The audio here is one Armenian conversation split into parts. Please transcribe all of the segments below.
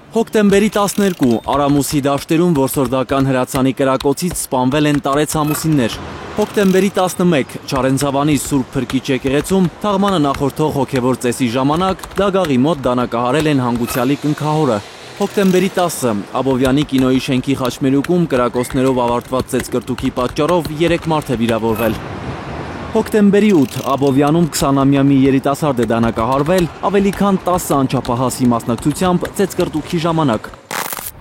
Հոկտեմբերի 12 Արամուսի դաշտերում որսորդական հրացանի կրակոցից սպանվել են տարեց ամուսիններ։ Հոկտեմբերի 11 Չարենցավանի Սուրբ Փրկիչ եկեղեցում թաղմանը նախորդող հոգևոր ծեսի ժամանակ դագաղի մոտ դանակահարել են հանգուցյալի կնքահորը։ Հոկտեմբերի 10 Աբովյանի կինոյի շենքի խաչմերուկում կրակոցներով ավարտված ծեծկրտուքի պատճառով 3 մարդ է վիրավորվել։ Հոկտեմբերի 8 Աբովյանում 20-ամյա մի երիտասարդ է դանակահարվել ավելի քան 10 անչափահասի մասնակցությամբ ծեծկրտուքի ժամանակ։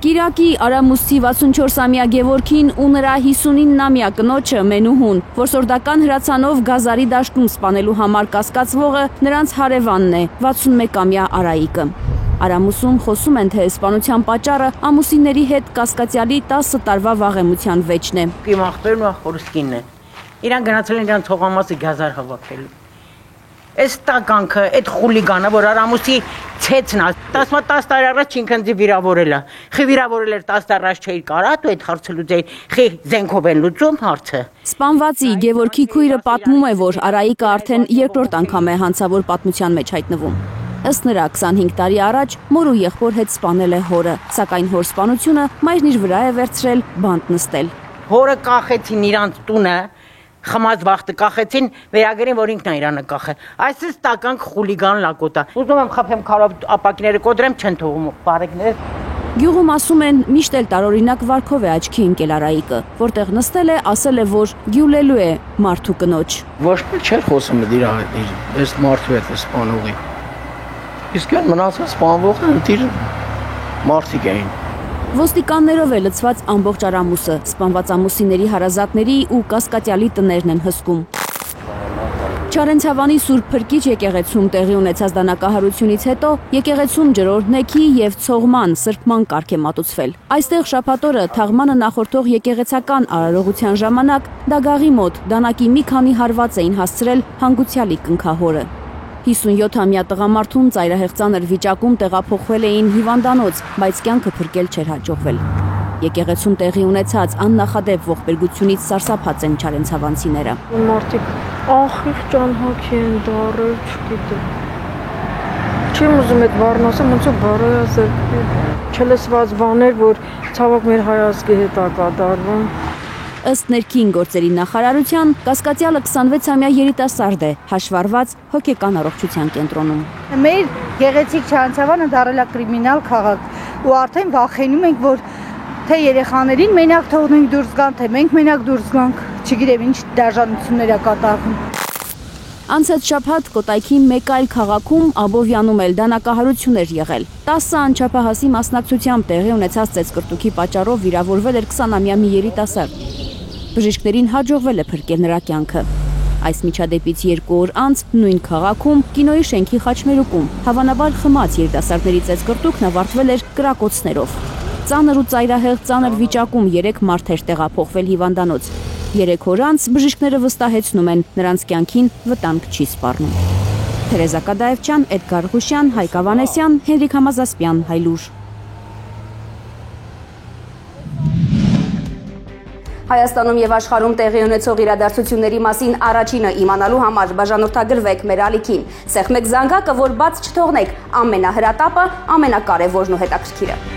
Կիրակի Արամուսի 64-ամյա Գևորգին ու նրա 59-ամյա կնոջը Մենուհուն որսորդական հրացանով Գազարի դաշտում սպանելու համար կասկածվողը նրանց հարևանն է 61-ամյա Արայիկը։ Արամուսում խոսում են, թե սպանության պատճառը ամուսինների հետ կասկածյալի 10 տարվա վաղեմության վեճն է։ Իմ աղբերն ու խորսկինն է։ Իրան գնացել են իրան թողամասը գազար հավաքելու։ Այս տականքը, այդ խուլիգանը, որ Արամուսի ցեցն է, 10 տարի առաջ ինքնձի վիրավորել է։ Խի վիրավորել էր 10 տարի առաջ չէի կարա, դու այդ հարցը լուծեի։ Խի զենքով են լուծում հարցը։ Սպանվածի Գևորգի քույրը պատմում է, որ Արայիկը արդեն երկրորդ անգամ է հանցավոր պատմության մեջ հայտնվում։ Ըստ նրա 25 տարի առաջ մոր ու եղբոր հետ սպանել է հորը, սակայն հոր սպանությունը մայրն իր վրա է վերցրել բանտ նստել։ Հորը կախեցին իրանց տունը, խմած վախտը կախեցին, վերագրին, որ ինքն է իրանը կախե։ Այսպես տականք խուլիգան լակոտա։ Ուզում եմ խփեմ քարով ապակիները կոտրեմ, չեն թողում բարեկներ։ Գյուղում ասում են միշտ էլ տարօրինակ վարքով է աչքի ընկել Արայիկը, որտեղ նստել է, ասել է, որ գյուլելու է մարդու կնոջ։ Ոչ մի չէր խոսում իր այս մարդու հետ սպանողի։ Իսկ այն մնացած սպանվողը ընտիր մարդիկ էին։ Ոստիկաններով է լցված ամբողջ Արամուսը, սպանված ամուսինների հարազատների ու կասկածյալի տներն են հսկում։ Չարենցավանի Սուրբ Փրկիչ եկեղեցում տեղի ունեցած դանակահարությունից հետո եկեղեցում ջրօրհնեքի եւ ցողման սրբման կարգ է մատուցվել։ Այստեղ շաբաթ օրը թաղմանը նախորդող եկեղեցական արարողության ժամանակ դագաղի մոտ դանակի մի քանի հարված էին հասցրել հանգուցյալի կնքահորը։ 57-ամյա տղամարդուն ծայրահեղ ծանր վիճակում տեղափոխվել էին հիվանդանոց, բայց կյանքը փրկել չէր հաջողվել։ Եկեղեցում տեղի ունեցած աննախադեպ ողբերգությունից սարսափած են չարենցավանցիները։ Մարդիկ ախիղ ճանհակ են դառել, չգիտեմ։ Չեմ ուզում այդ բառն ասեմ, ոնց որ բարոյազերք չլսված բաներ, որ ցավոք մեր հայ ազգի հետ է կատարվում։ Ըստ ներքին գործերի նախարարության, կասկածյալը 26-ամյա երիտասարդ է, հաշվառված հոգեկան առողջության կենտրոնում։ Մեր գեղեցիկ Չարենցավանը դառել է կրիմինալ քաղաք ու արդեն վախենում ենք, որ թե երեխաներին մենակ թողնենք դուրս գան, թե մենք մենակ դուրս գանք, չգիտեմ ինչ դաժանություններ է կատարվում։ Անցած շաբաթ Կոտայքի մեկ այլ քաղաքում Աբովյանում էլ դանակահարություն էր եղել։ 10 անչափահասի մասնակցությամբ տեղի ունեցած ծեծկրտուքի պատճառով վիրավորվել էր 20-ամյա մի երիտասարդ։ Բժիշկներին հաջողվել է փրկել նրա կյանքը։ Այս միջադեպից 2 օր անց նույն քաղաքում կինոյի շենքի խաչմերուկում հավանաբար խմած երիտասարդների ծեծկրտուքն ավարտվել էր կրակոցներով։ Ծանր ու ծայրահեղ ծանր վիճակում 3 մարդ էր տեղափոխվել հիվանդանոց։ 3 օր անց բժիշկները վստահեցնում են, նրանց կյանքին վտանգ չի սպառնում։ Թերեզա Կադաևչյան, Էդգար Ղուշյան, Հայկ Ավանեսյան, Հենրիկ Համազասպյան, Հայլուր։ Հայաստանում եւ աշխարհում տեղի ունեցող իրադարձությունների մասին առաջինը իմանալու համար բաժանորդագրվեք մեր ալիքին։ Սեղմեք զանգակը, որ բաց չթողնեք ամենահրատապը, ամենակարևորն ու հետաքրքիրը։